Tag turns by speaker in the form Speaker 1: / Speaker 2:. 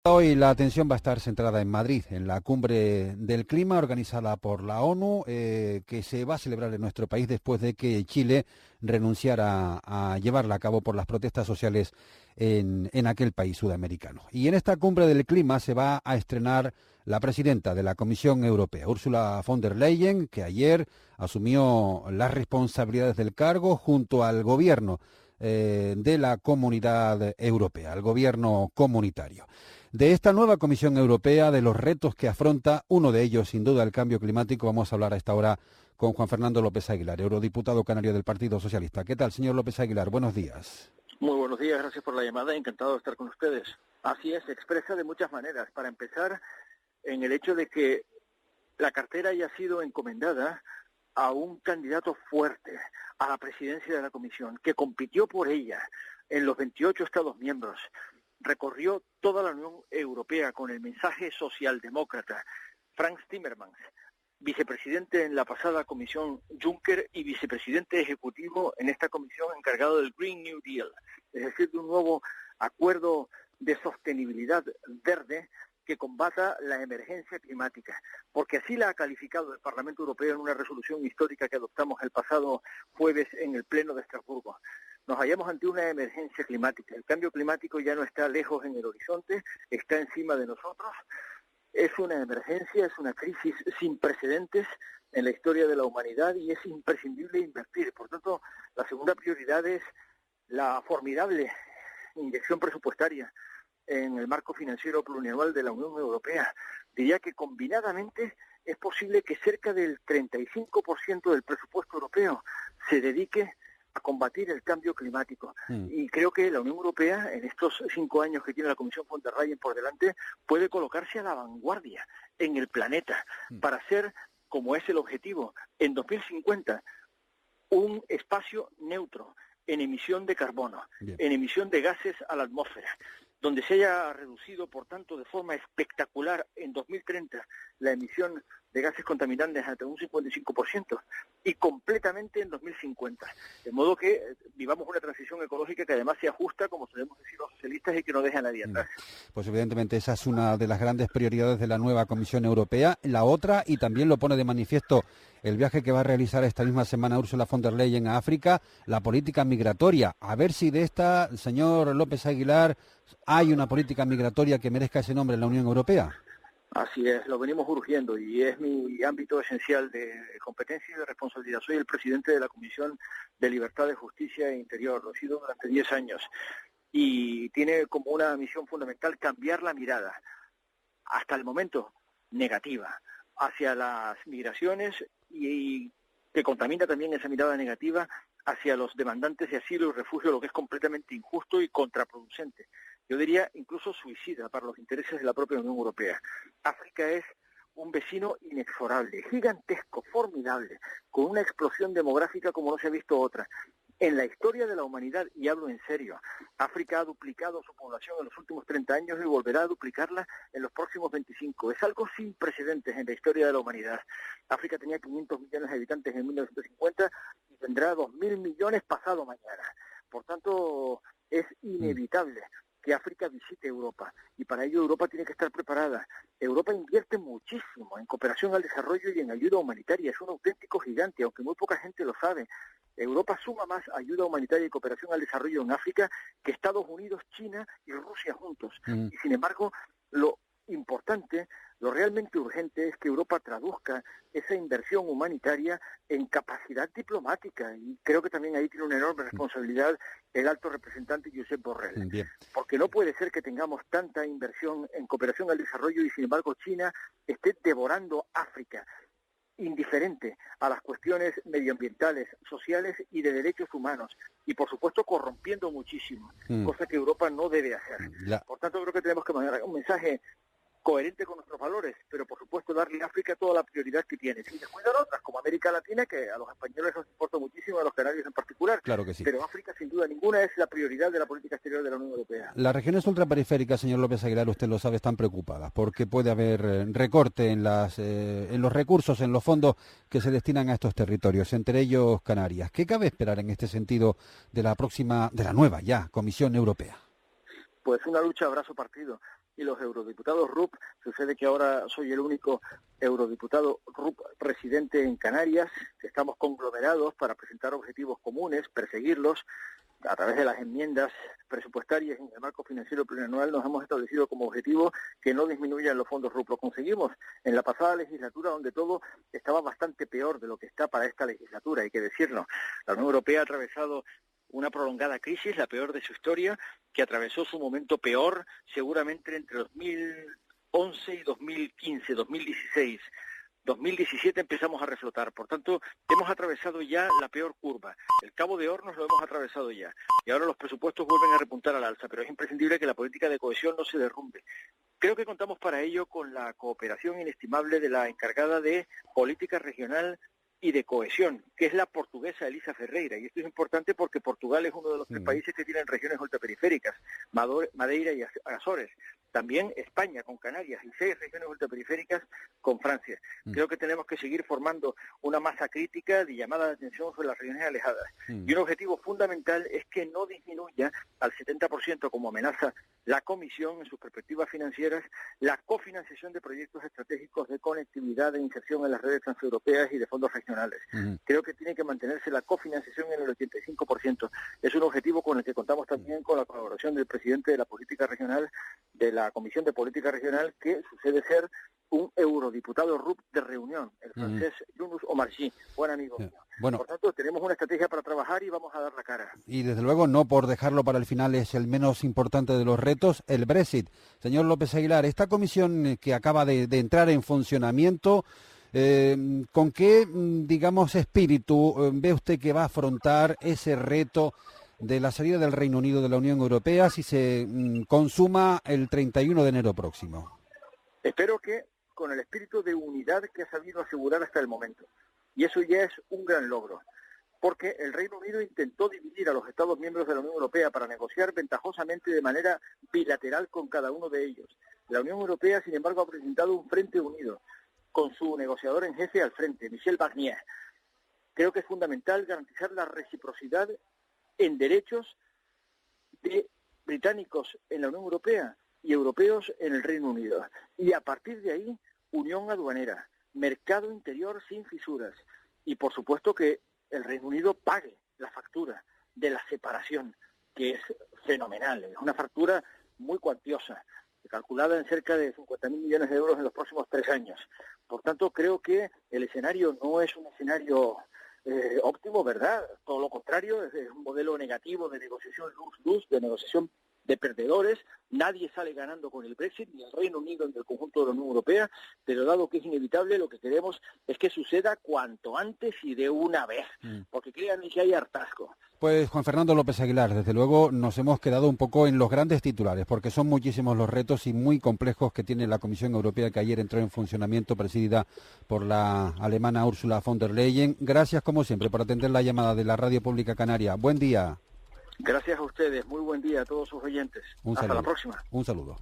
Speaker 1: Hoy la atención va a estar centrada en Madrid, en la cumbre del clima organizada por la ONU, que se va a celebrar en nuestro país después de que Chile renunciara a llevarla a cabo por las protestas sociales en aquel país sudamericano. Y en esta cumbre del clima se va a estrenar la presidenta de la Comisión Europea, Ursula von der Leyen, que ayer asumió las responsabilidades del cargo junto al gobierno de la Comunidad Europea, al gobierno comunitario. De esta nueva Comisión Europea, de los retos que afronta, uno de ellos, sin duda, el cambio climático, vamos a hablar a esta hora con Juan Fernando López Aguilar, eurodiputado canario del Partido Socialista. ¿Qué tal, señor López Aguilar? Buenos días.
Speaker 2: Muy buenos días, gracias por la llamada, encantado de estar con ustedes. Así es, se expresa de muchas maneras. Para empezar, en el hecho de que la cartera haya sido encomendada a un candidato fuerte a la presidencia de la Comisión, que compitió por ella en los 28 Estados miembros, recorrió toda la Unión Europea con el mensaje socialdemócrata. Frans Timmermans, vicepresidente en la pasada comisión Juncker y vicepresidente ejecutivo en esta comisión encargado del Green New Deal, es decir, de un nuevo acuerdo de sostenibilidad verde que combata la emergencia climática, porque así la ha calificado el Parlamento Europeo en una resolución histórica que adoptamos el pasado jueves en el Pleno de Estrasburgo. Nos hallamos ante una emergencia climática. El cambio climático ya no está lejos en el horizonte, está encima de nosotros. Es una emergencia, es una crisis sin precedentes en la historia de la humanidad y es imprescindible invertir. Por tanto, la segunda prioridad es la formidable inyección presupuestaria en el marco financiero plurianual de la Unión Europea. Diría que combinadamente es posible que cerca del 35% del presupuesto europeo se dedique a combatir el cambio climático. Y creo que la Unión Europea, en estos 5 años que tiene la Comisión von der Leyen por delante, puede colocarse a la vanguardia en el planeta para ser, como es el objetivo, en 2050, un espacio neutro en emisión de carbono, en emisión de gases a la atmósfera, donde se haya reducido, por tanto, de forma espectacular en 2030 la emisión de gases contaminantes hasta un 55% y completamente en 2050. De modo que vivamos una transición ecológica que además se ajusta, como solemos decir los socialistas, y que no deje a nadie atrás.
Speaker 1: Pues evidentemente esa es una de las grandes prioridades de la nueva Comisión Europea. La otra, y también lo pone de manifiesto el viaje que va a realizar esta misma semana Ursula von der Leyen a África, la política migratoria. A ver si de esta, señor López Aguilar, hay una política migratoria que merezca ese nombre en la Unión Europea.
Speaker 2: Así es, lo venimos urgiendo y es mi ámbito esencial de competencia y de responsabilidad. Soy el presidente de la Comisión de Libertad, de Justicia e Interior, lo he sido durante 10 años y tiene como una misión fundamental cambiar la mirada, hasta el momento negativa, hacia las migraciones y que contamina también esa mirada negativa hacia los demandantes de asilo y refugio, lo que es completamente injusto y contraproducente. Yo diría incluso suicida para los intereses de la propia Unión Europea. África es un vecino inexorable, gigantesco, formidable, con una explosión demográfica como no se ha visto otra. En la historia de la humanidad, y hablo en serio, África ha duplicado su población en los últimos 30 años y volverá a duplicarla en los próximos 25. Es algo sin precedentes en la historia de la humanidad. África tenía 500 millones de habitantes en 1950 y tendrá 2.000 millones pasado mañana. Por tanto, es inevitable que África visite Europa, y para ello Europa tiene que estar preparada. Europa invierte muchísimo en cooperación al desarrollo y en ayuda humanitaria, es un auténtico gigante, aunque muy poca gente lo sabe. Europa suma más ayuda humanitaria y cooperación al desarrollo en África que Estados Unidos, China y Rusia juntos. Y sin embargo, lo importante, lo realmente urgente es que Europa traduzca esa inversión humanitaria en capacidad diplomática, y creo que también ahí tiene una enorme responsabilidad el alto representante Josep Borrell. Porque no puede ser que tengamos tanta inversión en cooperación al desarrollo y sin embargo China esté devorando África, indiferente a las cuestiones medioambientales, sociales y de derechos humanos, y por supuesto corrompiendo muchísimo, cosa que Europa no debe hacer. Por tanto, creo que tenemos que mandar un mensaje coherente con nuestros valores, pero por supuesto darle a África toda la prioridad que tiene, sin descuidar otras, como América Latina, que a los españoles nos importa muchísimo, a los canarios en particular.
Speaker 1: Claro que sí.
Speaker 2: Pero África, sin duda ninguna, es la prioridad de la política exterior de la Unión Europea.
Speaker 1: Las regiones ultraperiféricas, señor López Aguilar, usted lo sabe, están preocupadas porque puede haber recorte en los recursos, en los fondos que se destinan a estos territorios, entre ellos Canarias. ¿Qué cabe esperar en este sentido de la nueva ya Comisión Europea?
Speaker 2: Pues una lucha a brazo partido. y los eurodiputados RUP. Sucede que ahora soy el único eurodiputado RUP residente en Canarias. Estamos conglomerados para presentar objetivos comunes, perseguirlos. A través de las enmiendas presupuestarias en el marco financiero plurianual nos hemos establecido como objetivo que no disminuyan los fondos RUP. Lo conseguimos en la pasada legislatura, donde todo estaba bastante peor de lo que está para esta legislatura, hay que decirlo. La Unión Europea ha atravesado una prolongada crisis, la peor de su historia, que atravesó su momento peor seguramente entre 2011 y 2015, 2016. 2017 empezamos a reflotar, por tanto, hemos atravesado ya la peor curva. El Cabo de Hornos lo hemos atravesado ya, y ahora los presupuestos vuelven a repuntar al alza, pero es imprescindible que la política de cohesión no se derrumbe. Creo que contamos para ello con la cooperación inestimable de la encargada de política regional y de cohesión, que es la portuguesa Elisa Ferreira, y esto es importante porque Portugal es uno de los 3 países que tienen regiones ultraperiféricas, Madeira y Azores. También España con Canarias y 6 regiones ultraperiféricas con Francia. Creo que tenemos que seguir formando una masa crítica de llamada de atención sobre las regiones alejadas. Y un objetivo fundamental es que no disminuya al 70%, como amenaza la Comisión en sus perspectivas financieras, la cofinanciación de proyectos estratégicos de conectividad e inserción en las redes transeuropeas y de fondos regionales. Creo que tiene que mantenerse la cofinanciación en el 85%. Es un objetivo con el que contamos también con la colaboración del presidente de la política regional, de la Comisión de Política Regional, que sucede ser un eurodiputado RUP de Reunión, el francés Younous Omarjee, buen amigo mío.
Speaker 1: Bueno,
Speaker 2: por tanto, tenemos una estrategia para trabajar y vamos a dar la cara.
Speaker 1: Y desde luego, no por dejarlo para el final, es el menos importante de los retos, el Brexit. Señor López Aguilar, esta comisión que acaba de entrar en funcionamiento, ¿con qué, digamos, espíritu ve usted que va a afrontar ese reto de la salida del Reino Unido de la Unión Europea si se consuma el 31 de enero próximo?
Speaker 2: Espero que con el espíritu de unidad que ha sabido asegurar hasta el momento. Y eso ya es un gran logro, porque el Reino Unido intentó dividir a los Estados miembros de la Unión Europea para negociar ventajosamente de manera bilateral con cada uno de ellos. La Unión Europea, sin embargo, ha presentado un frente unido, con su negociador en jefe al frente, Michel Barnier. Creo que es fundamental garantizar la reciprocidad en derechos de británicos en la Unión Europea y europeos en el Reino Unido. Y a partir de ahí, unión aduanera, mercado interior sin fisuras y, por supuesto, que el Reino Unido pague la factura de la separación, que es fenomenal. Es una factura muy cuantiosa, calculada en cerca de 50.000 millones de euros en los próximos 3 años. Por tanto, creo que el escenario no es un escenario óptimo, ¿verdad? Todo lo contrario, es un modelo negativo de negociación luz-luz, de negociación de perdedores. Nadie sale ganando con el Brexit, ni el Reino Unido ni el conjunto de la Unión Europea, pero dado que es inevitable, lo que queremos es que suceda cuanto antes y de una vez, porque créanme que hay hartazgo.
Speaker 1: Pues Juan Fernando López Aguilar, desde luego nos hemos quedado un poco en los grandes titulares, porque son muchísimos los retos y muy complejos que tiene la Comisión Europea, que ayer entró en funcionamiento, presidida por la alemana Ursula von der Leyen. Gracias, como siempre, por atender la llamada de la Radio Pública Canaria. Buen día.
Speaker 2: Gracias a ustedes, muy buen día a todos sus oyentes. Hasta la próxima.
Speaker 1: Un saludo.